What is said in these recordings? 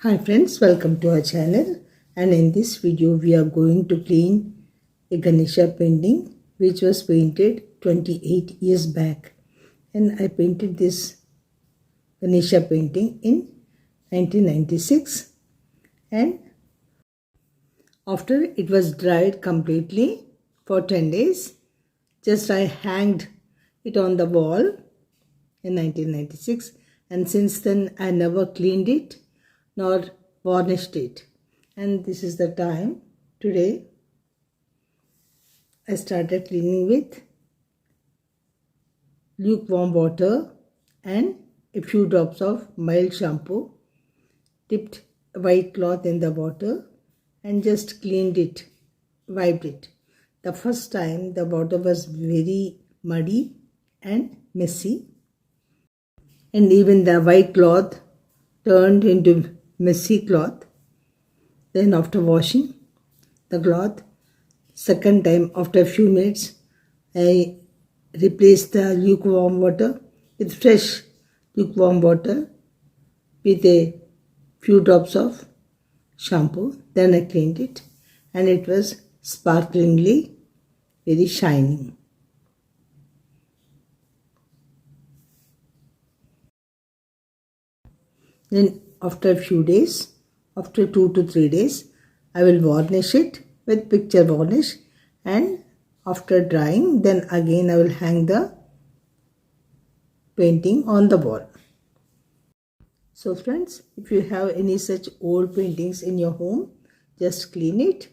Hi friends, welcome to our channel, and in this video we are going to clean a Ganesha painting which was painted 28 years back. And I painted this Ganesha painting in 1996, and after it was dried completely for 10 days, just I hanged it on the wall in 1996, and since then I never cleaned it nor varnished it. And this is the time today I started cleaning with lukewarm water and a few drops of mild shampoo, dipped a white cloth in the water and just cleaned it, wiped it. The first time the water was very muddy and messy, and even the white cloth turned into messy cloth. Then after washing the cloth, second time after a few minutes, I replaced the lukewarm water with fresh lukewarm water with a few drops of shampoo. Then I cleaned it and it was sparklingly very shining. Then after a few days, after 2 to 3 days, I will varnish it with picture varnish, and after drying, then again I will hang the painting on the wall. So friends, if you have any such old paintings in your home, just clean it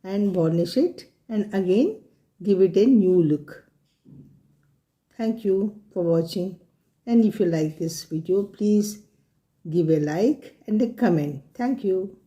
and varnish it and again give it a new look. Thank you for watching, and if you like this video, please give a like and a comment. Thank you.